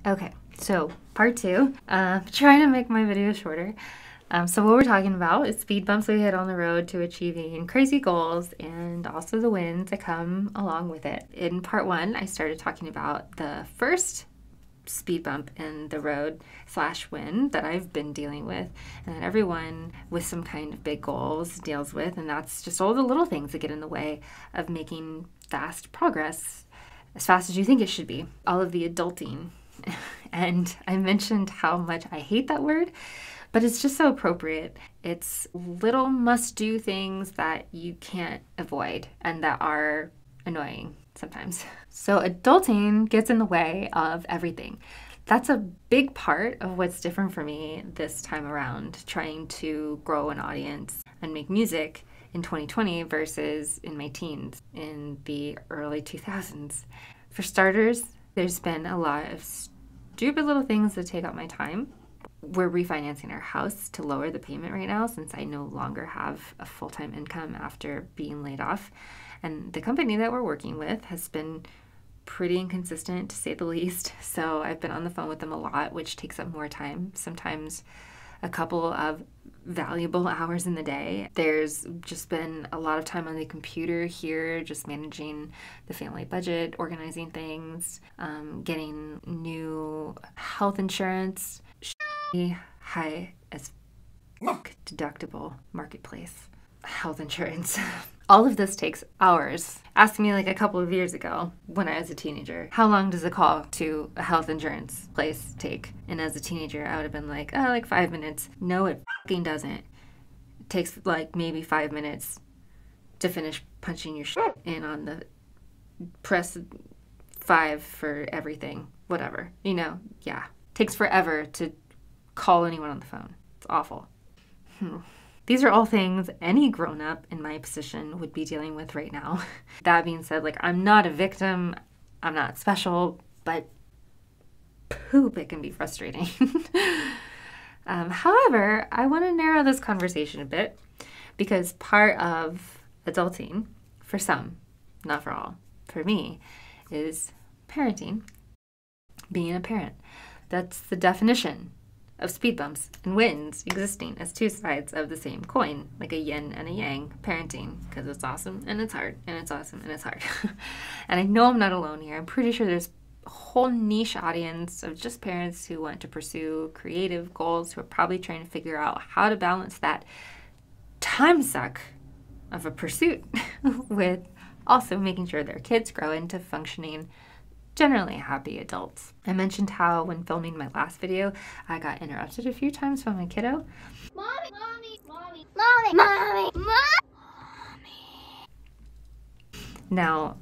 Okay, so part two, trying to make my videos shorter. So what we're talking about is speed bumps we hit on the road to achieving crazy goals and also the wins that come along with it. In part one, I started talking about the first speed bump in the road / win that I've been dealing with and that everyone with some kind of big goals deals with, and that's just all the little things that get in the way of making fast progress as fast as you think it should be. All of the adulting. And I mentioned how much I hate that word, but it's just so appropriate. It's little must-do things that you can't avoid and that are annoying sometimes. So adulting gets in the way of everything. That's a big part of what's different for me this time around, trying to grow an audience and make music in 2020 versus in my teens in the early 2000s. For starters, there's been a lot of stupid little things that take up my time. We're refinancing our house to lower the payment right now since I no longer have a full-time income after being laid off. And the company that we're working with has been pretty inconsistent, to say the least. So I've been on the phone with them a lot, which takes up more time, sometimes a couple of valuable hours in the day. There's just been a lot of time on the computer here, just managing the family budget, organizing things, getting new health insurance, high as fuck deductible marketplace health insurance. All of this takes hours. Ask me like a couple of years ago when I was a teenager, how long does a call to a health insurance place take? And as a teenager, I would have been like, oh, like 5 minutes. No, it fucking doesn't. It takes like maybe 5 minutes to finish punching your shit in on the press 5 for everything, whatever. You know, yeah. Takes forever to call anyone on the phone. It's awful. These are all things any grown-up in my position would be dealing with right now. That being said, like, I'm not a victim, I'm not special, but poop, it can be frustrating. However, I want to narrow this conversation a bit because part of adulting, for some, not for all, for me, is parenting, being a parent. That's the definition of speed bumps and wins existing as two sides of the same coin, like a yin and a yang, parenting, because it's awesome and it's hard, and it's awesome and it's hard. And I know I'm not alone here. I'm pretty sure there's a whole niche audience of just parents who want to pursue creative goals, who are probably trying to figure out how to balance that time suck of a pursuit with also making sure their kids grow into functioning, generally happy adults. I mentioned how when filming my last video, I got interrupted a few times by my kiddo. Mommy, mommy, mommy, mommy, mommy, mommy. Now,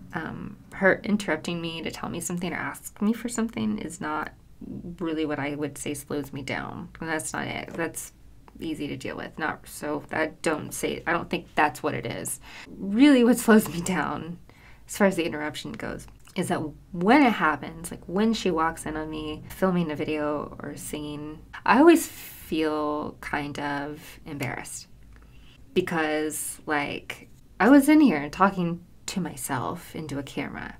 her interrupting me to tell me something or ask me for something is not really what I would say slows me down. That's not it. That's easy to deal with. I don't think that's what it is. Really what slows me down as far as the interruption goes is that when it happens, like when she walks in on me filming a video or singing, I always feel kind of embarrassed because like I was in here talking to myself into a camera.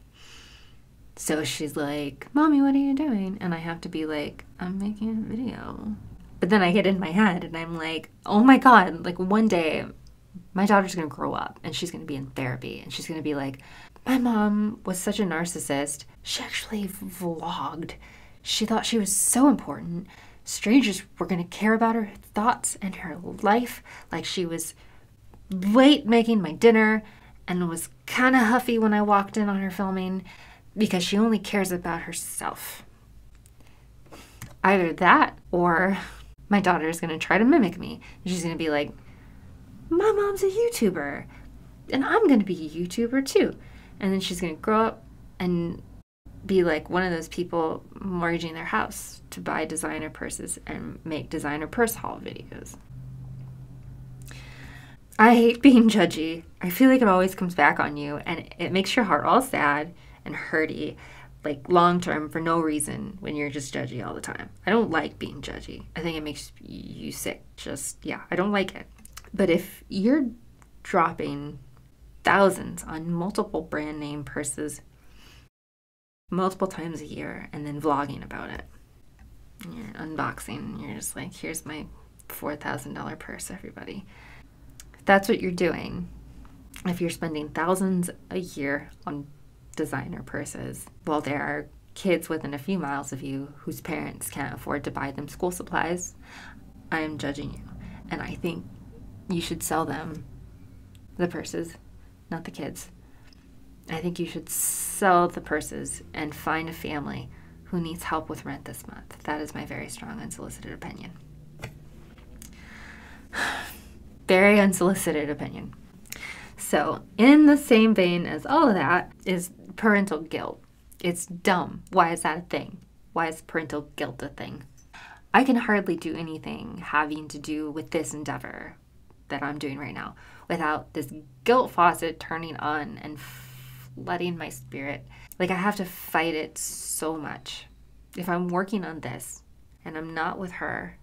So she's like, Mommy, what are you doing? And I have to be like, I'm making a video. But then I get in my head and I'm like, oh my God, like one day my daughter's gonna grow up and she's gonna be in therapy and she's gonna be like, my mom was such a narcissist. She actually vlogged. She thought she was so important. Strangers were going to care about her thoughts and her life. Like she was late making my dinner and was kind of huffy when I walked in on her filming because she only cares about herself. Either that or my daughter is going to try to mimic me. She's going to be like, my mom's a YouTuber and I'm going to be a YouTuber too. And then she's going to grow up and be like one of those people mortgaging their house to buy designer purses and make designer purse haul videos. I hate being judgy. I feel like it always comes back on you and it makes your heart all sad and hurty, like long term for no reason when you're just judgy all the time. I don't like being judgy. I think it makes you sick. I don't like it. But if you're dropping thousands on multiple brand name purses multiple times a year and then vlogging about it. And you're unboxing and you're just like, here's my $4,000 purse, everybody. If that's what you're doing, if you're spending thousands a year on designer purses, well, there are kids within a few miles of you whose parents can't afford to buy them school supplies, I am judging you. And I think you should sell them the purses, not the kids. I think you should sell the purses and find a family who needs help with rent this month. That is my very strong unsolicited opinion. Very unsolicited opinion. So, in the same vein as all of that is parental guilt. It's dumb. Why is that a thing? Why is parental guilt a thing? I can hardly do anything having to do with this endeavor that I'm doing right now without this guilt faucet turning on and flooding my spirit. Like, I have to fight it so much. If I'm working on this and I'm not with her,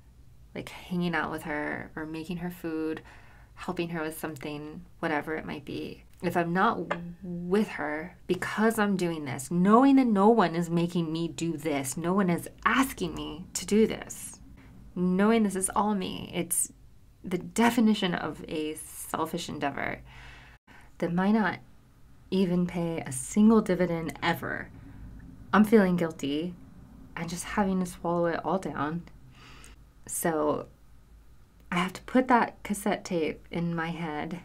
like hanging out with her or making her food, helping her with something, whatever it might be, if I'm not with her because I'm doing this, knowing that no one is making me do this, no one is asking me to do this, knowing this is all me, it's the definition of a selfish endeavor that might not even pay a single dividend ever. I'm feeling guilty and just having to swallow it all down. So I have to put that cassette tape in my head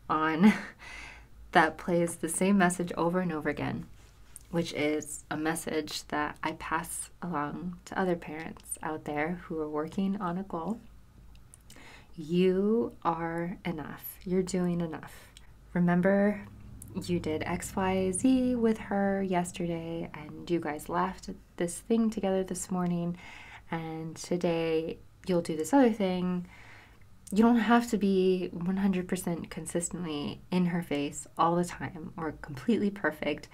on that plays the same message over and over again, which is a message that I pass along to other parents out there who are working on a goal. You are enough. You're doing enough. Remember, you did X, Y, Z with her yesterday, and you guys laughed at this thing together this morning, and today you'll do this other thing. You don't have to be 100% consistently in her face all the time or completely perfect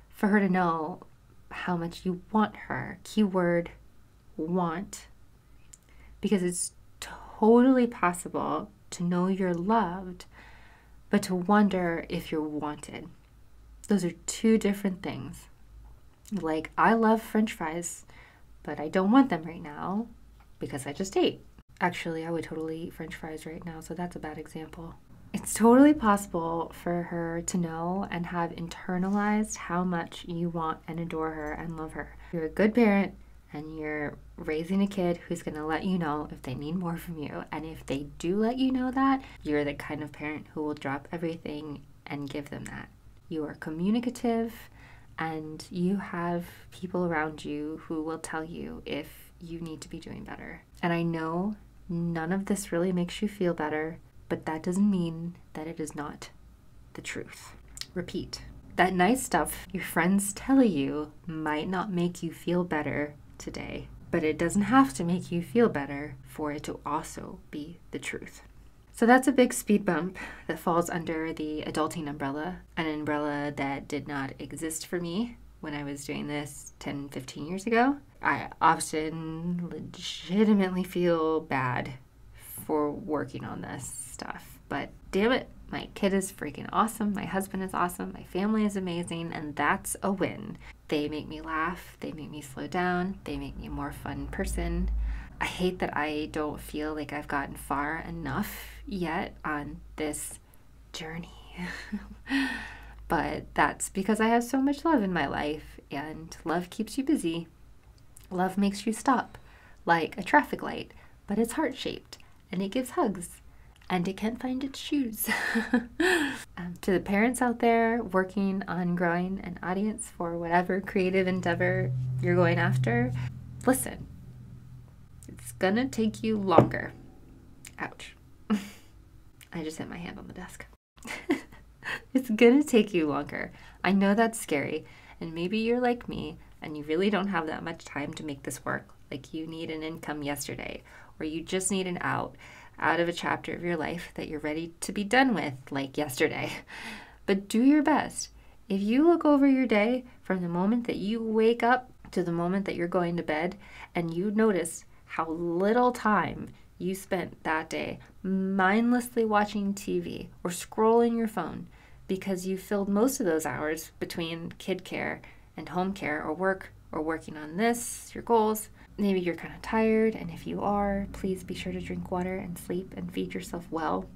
for her to know how much you want her. Keyword want. Because it's totally possible to know you're loved, but to wonder if you're wanted. Those are two different things. Like, I love French fries, but I don't want them right now because I just ate. Actually, I would totally eat French fries right now, so that's a bad example. It's totally possible for her to know and have internalized how much you want and adore her and love her. You're a good parent, and you're raising a kid who's going to let you know if they need more from you. And if they do let you know that, you're the kind of parent who will drop everything and give them that. You are communicative, and you have people around you who will tell you if you need to be doing better. And I know none of this really makes you feel better, but that doesn't mean that it is not the truth. Repeat. That nice stuff your friends tell you might not make you feel better today, but it doesn't have to make you feel better for it to also be the truth. So that's a big speed bump that falls under the adulting umbrella, an umbrella that did not exist for me when I was doing this 10, 15 years ago. I often legitimately feel bad for working on this stuff, but damn it, my kid is freaking awesome, my husband is awesome, my family is amazing, and that's a win. They make me laugh, they make me slow down, they make me a more fun person. I hate that I don't feel like I've gotten far enough yet on this journey. But that's because I have so much love in my life, and love keeps you busy. Love makes you stop, like a traffic light, but it's heart-shaped, and it gives hugs, and it can't find its shoes. To the parents out there working on growing an audience for whatever creative endeavor you're going after, listen, it's gonna take you longer. Ouch. I just hit my hand on the desk. It's gonna take you longer. I know that's scary, and maybe you're like me and you really don't have that much time to make this work. Like, you need an income yesterday, or you just need an out of a chapter of your life that you're ready to be done with, like yesterday. But do your best. If you look over your day from the moment that you wake up to the moment that you're going to bed, and you notice how little time you spent that day mindlessly watching TV or scrolling your phone, because you filled most of those hours between kid care and home care or work or working on this, your goals. Maybe you're kind of tired, and if you are, please be sure to drink water and sleep and feed yourself well.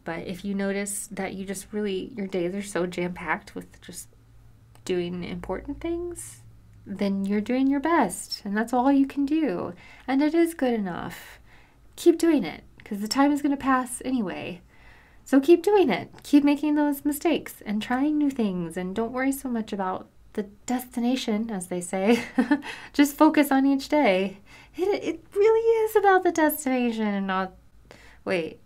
But if you notice that you just really, your days are so jam-packed with just doing important things, then you're doing your best, and that's all you can do. And it is good enough. Keep doing it, because the time is going to pass anyway. So keep doing it. Keep making those mistakes and trying new things, and don't worry so much about the destination, as they say. Just focus on each day. It really is about the destination and not... Wait,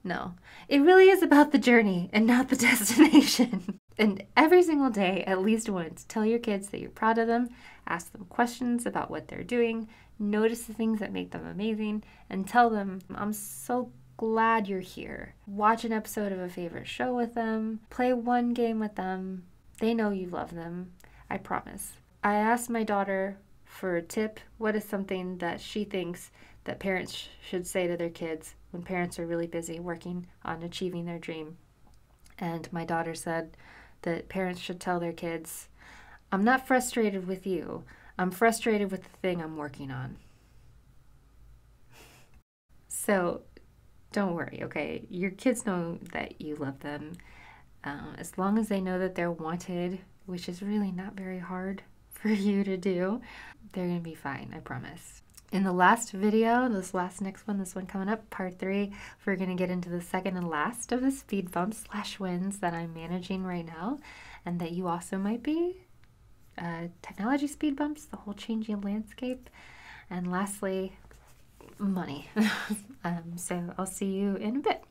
no. It really is about the journey and not the destination. And every single day, at least once, tell your kids that you're proud of them, ask them questions about what they're doing, notice the things that make them amazing, and tell them, I'm so glad you're here. Watch an episode of a favorite show with them, play one game with them. They know you love them, I promise. I asked my daughter for a tip. What is something that she thinks that parents should say to their kids when parents are really busy working on achieving their dream? And my daughter said that parents should tell their kids, I'm not frustrated with you. I'm frustrated with the thing I'm working on. So don't worry, okay? Your kids know that you love them. As long as they know that they're wanted, which is really not very hard for you to do, they're going to be fine, I promise. In the last video, this one coming up, part 3, we're going to get into the second and last of the speed bumps / wins that I'm managing right now, and that you also might be. Technology speed bumps, the whole changing landscape, and lastly, money. So I'll see you in a bit.